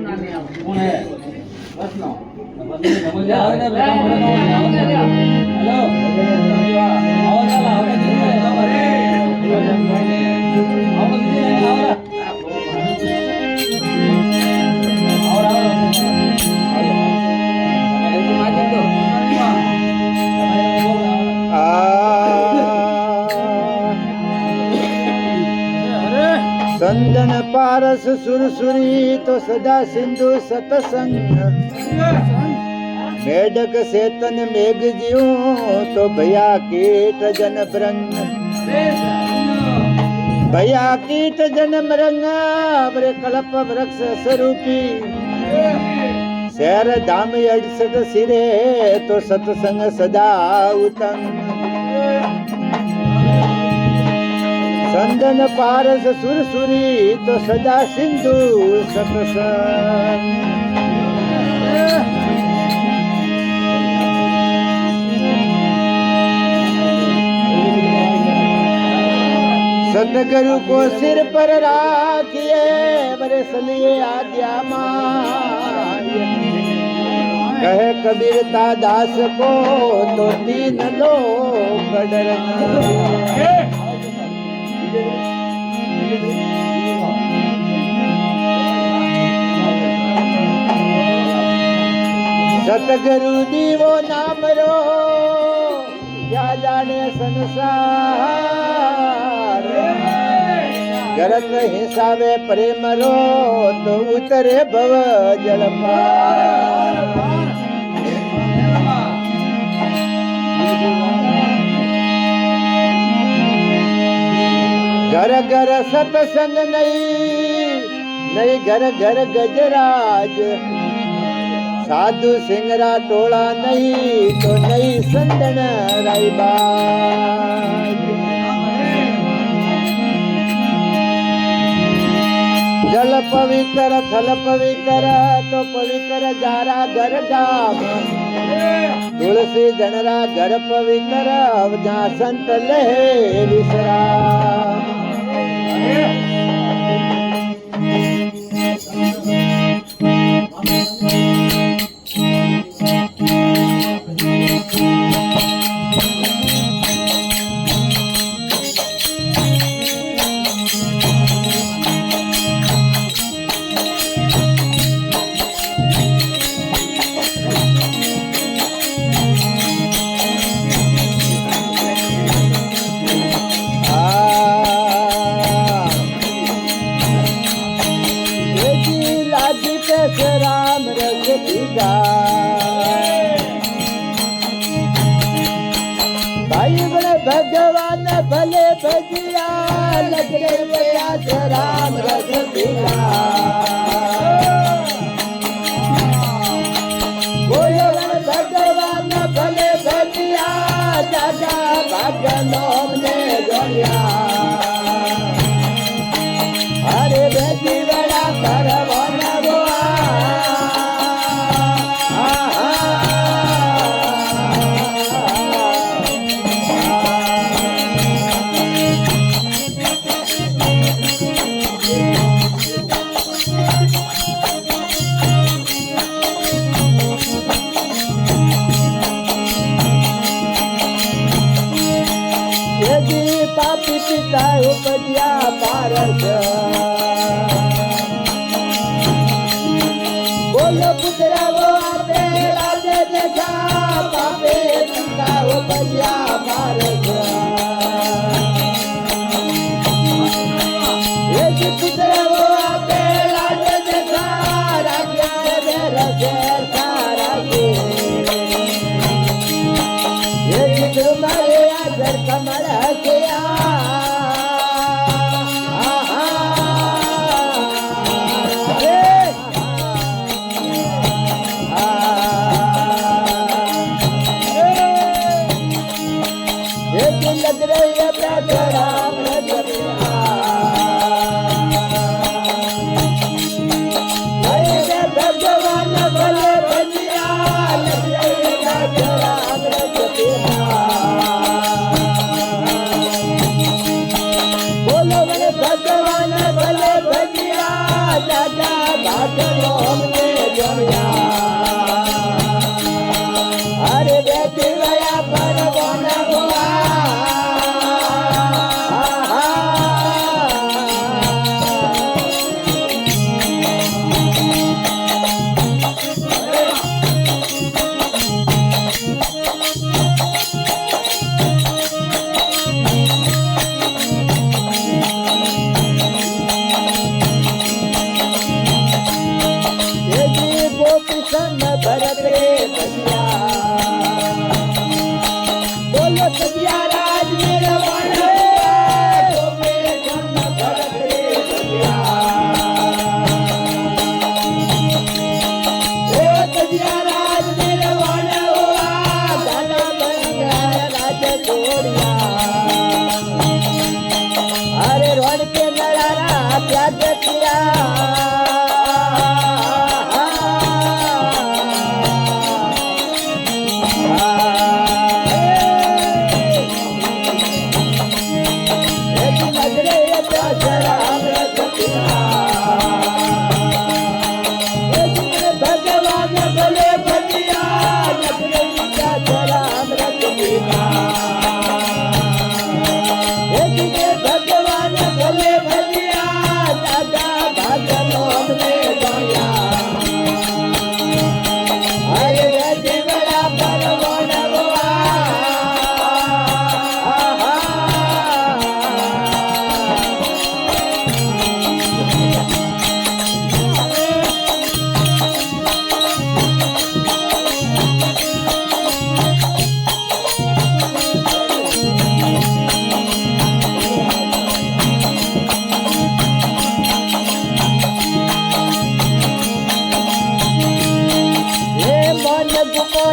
कौन है प्रश्न संदन पारस सुरसुरी तो सदा सिंधु सतसंग मेढक सेतन मेघ जीव तो भया कीट जन ब्रंग भया कीट जन मृंग अवरे कल्प वृक्ष स्वरूपी शहर धाम 68 सिरे तो सतसंग सदा उतंग संदन पारस सुरसुरी तो सदा सिंधु सतसंग सतगुरु को सिर पर राखिए बरस लिए आज्ञा मान कहे कबीर ता दास को तो 3 लोक डरना सतगुरु दीवो नाम रो क्या जाने संसार गरत हिसाबे प्रेम रो तो उतरे भव जल पार घर घर सतसंग नहीं घर घर गजराज साधु सिंगरा टोला नहीं तो नहीं संदन राईबाज जल पवित्र थल पवित्र तो पवित्र जारा घर गाम तुलसी जनरा घर पवित्र अब जहाँ संत ले विश्राम राम रस पीगा भाई बड़े भगवान भले भजिया लगरे प्रयास राम रस पीगा बोलो भगवान भले भजिया दादा भगवान ने जोया अरे बेटी बड़ा करवाना पापी पिता उपजिया पारस बोलो पुत्र वो आते राजे देखा पापे पिता उपजिया पारस एक पुत्र वो आते राजे देखा राज्य रसे सारा एक तुम्हारे आदर कमर हसिया लग रही है राम भगवान भले भजिया लग रही है राम बोलो भगवान भले भजिया दादा भागो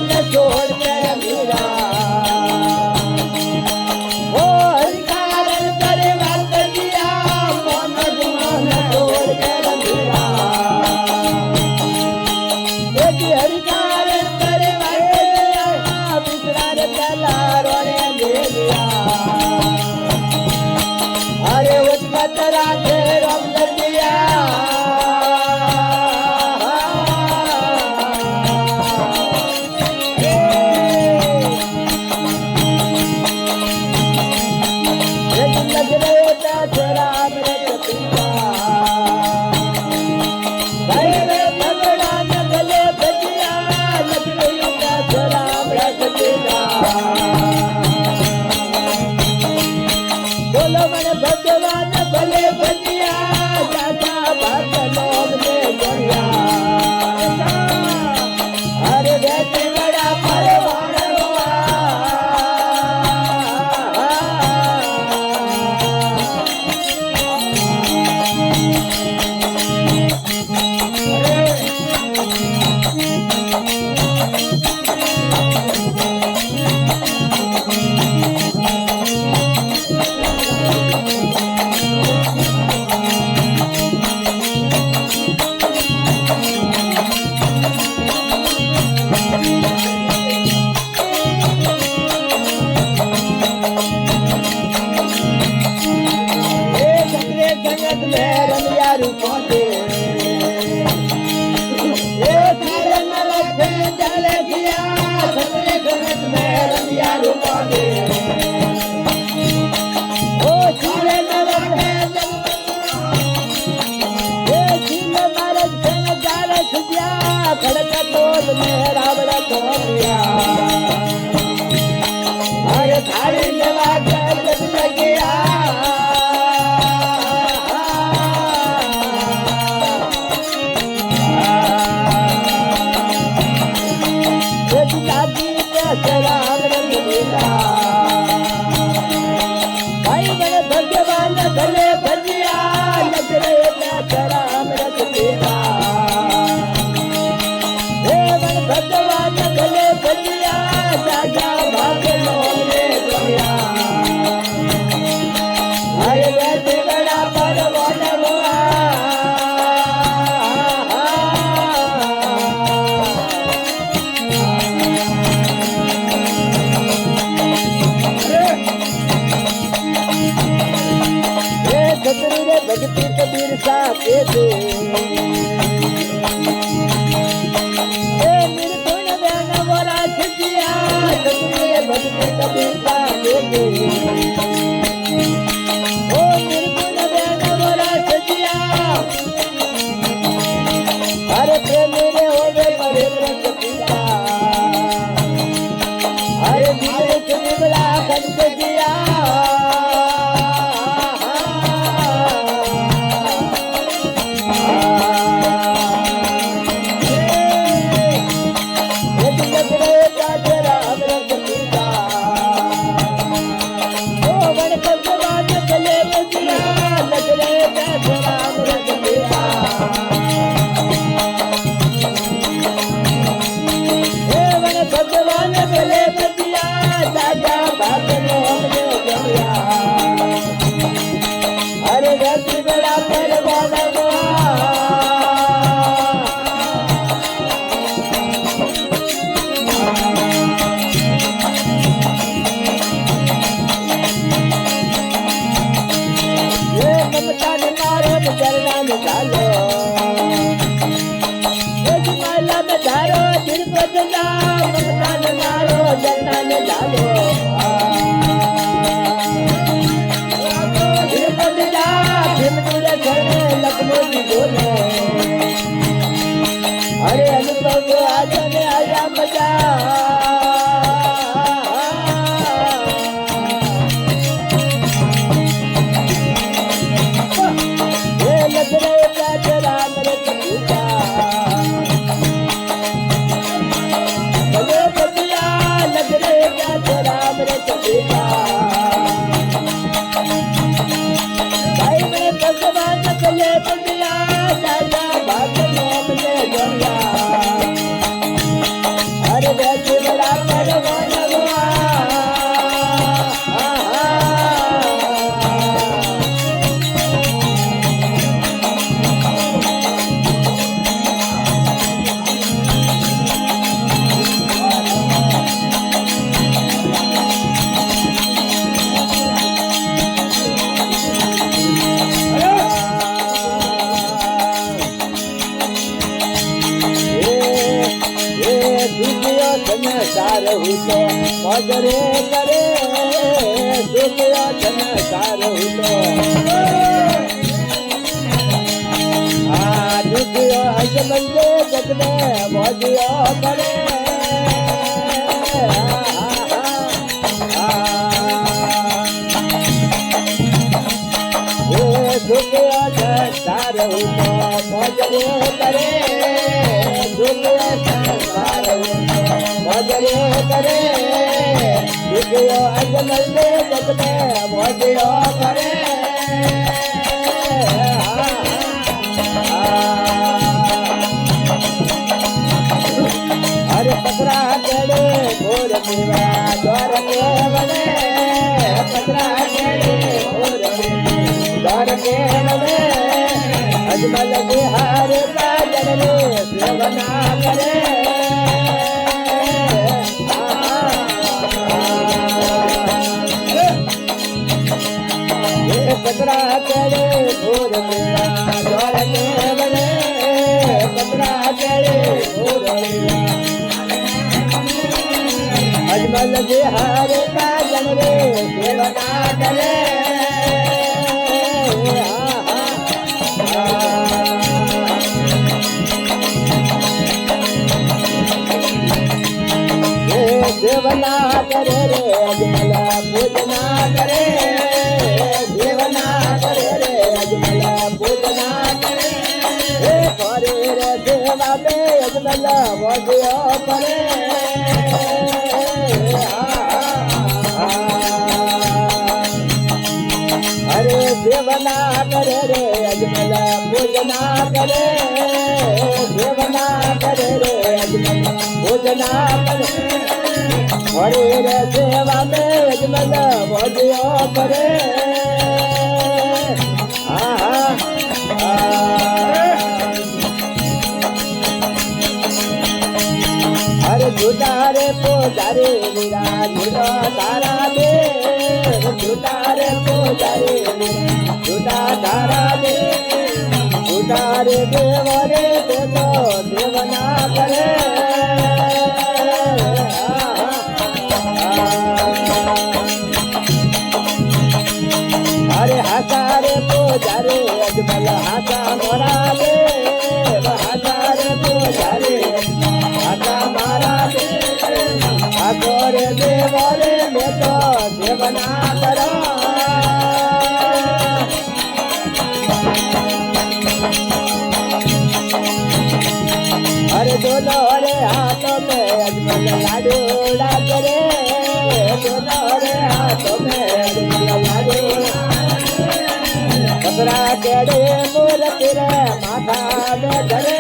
मन छोड़ कर मीरा ओ हरिकारण करे वात दिया मन छोड़ कर मीरा हरिकारण करे वात दिया विश्रार चला रोने दे दिया अरे उत्पत राखे रम दिया बोलो मन भगवान भले बनिया दादा भगवान ने बोलिया अरे बेटे बड़ा परवान हुआ जगत में रमिया रूपों से जल किया सतरे जगत में रमिया रूपों से ओ छीले नरक में छीले मारक से जाल छुपिया खड़क तोड़ में रावण को दिया अरे थाली में वाकर जग गया भाई बड़े भगवान भले भजिया नजरे राम रख देवा भगवान भले भजिया राजा भाग लोने गया अरे वैसे बड़ा परवान हुआ भगती कबीर साहब दे निर्गुण बहन बोरा छिया भगती कबीर साहब दे ओ निर्गुण बहन बोरा छिया अरे प्रेम रे हो गए परे पिया अरे जीवे चुनिबला खंड दिया भगवान भले बतिया दादा अरे रथ बड़ा परवान ये ममता ने मारो जलना निकालो माला में धारो दिल बदला ममता ने मारो जलना में डालो दिल बदला भीमपुरे घरे लखनऊ की बोले अरे अनुपम आज ने आया मजा ये लग रहे क्या राम रे कपूता भले बतिया लग रहे क्या राम रे कपूता भाई मेरे भगवान भले बतिया दादा भाग में गंगा अरे जन सारहु तो मजरे करे दुखियो जन सारहु तो दुखियो अजमले जग में मौजियो करे दुखियो जन सारहु तो मजरे करे दुखियो जन सारहु मौजरे करे दुखियो अजमले जग में मौजियो करे अरे पतरा केड़े घोर पीवा द्वार के बने पतरा केड़े घोर द्वार के बने अजमल बिहार का जनने सेवना करे पतरा केड़े घोर पीवा द्वार के बने पतरा केड़े घोर अजमल बिहार का जनरे सेवना करे सेवना करे रे अजमल पूजना करे सेवना करे रे अजमल पूजना करे रे सेवा में अजमल वजियो करे अरे सेवना करे रे अजमल पूजना करे सेवना करे रे अजमल पूजना करे अरे रे सेवा में अजमल वजियो करे अरे झूठा रे पोजारे वीरा झूठा तारा दे झूठा रे पोजारे झूठा तारा दे झूठा रे देव रे देवो देवना करे अरे हासा रे पोजारे अजमल हासा मोरा दे हासा रे पोजारे हासा मारा दे गोरे देवरे में तो देवना करा अरे दोनों रे हाथों में अजमल लाडूड़ा करे दोनों रे हाथों में अजमल लाडूड़ा कपड़ा केड़े मूर्ति रे माथा में धरे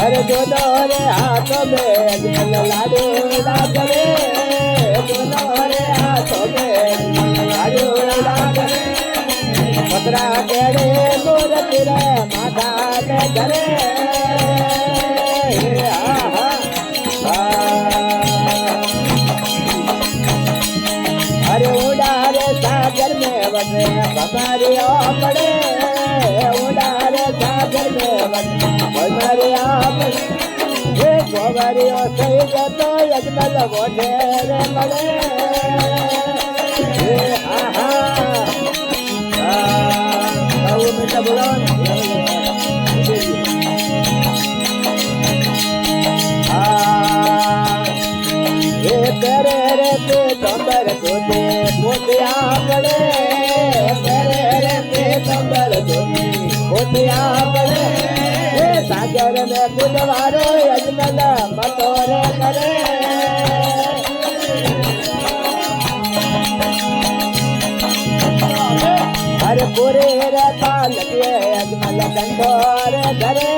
अरे दोनों रे हाथों में अजमल लाडूड़ा करे दोनों रे हाथों में अजमल लाडूड़ा करे पतरा केड़े मूर्ति रे माथा में धरे अरे उड़ारे सागर में बने बमरिया पड़े उड़ारे सागर में बने बमरिया पड़े ये गोबरियो सही जतो अजमल मोढेरे पड़े मिठा बोलो तेरे रे पे तंबर धोते मोतिया पड़े तेरे रे पे तंबर धोते मोतिया पड़े सागर में बुधवारो अजमल मतोरे करे अरे पूरे रे पाल के अजमल डंडोर धरे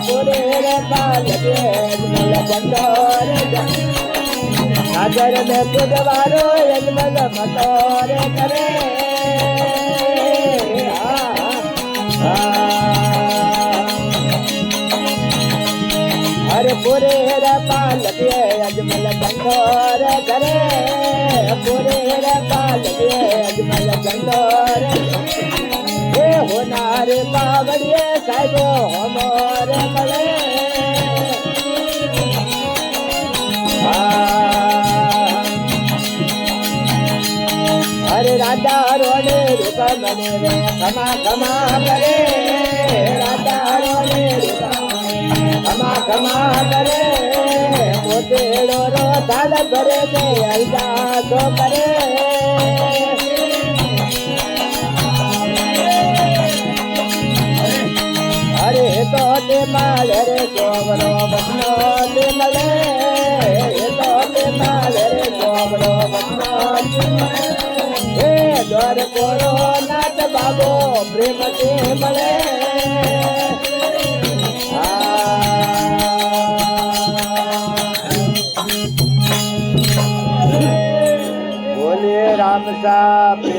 पूरे रे पाल के अजमल डंडोर धरे सागर में बुधवारो अजमल मतोरे करे अरे पूरे रे पाल के अजमल डंडोर करे पूरे रे पाल के अजमल डंडोर होना મારે બાવળીએ સાહેબો અમારે મળે અરે રાજા રોડે રૂપા મને રે ખમા ખમા કરે રાજા રોડે ખમા ખમા કરે મોટેડો રો ધાડ કરે ને અલગા તો કરે અરે તો તે માલ રે સોમરો બસનો તે મળે તો તે માલ રે સોમરો બસનો એ દ્વાર કોરો નાથ બાબો પ્રેમ તે મળે બોલે રામ સાહેબ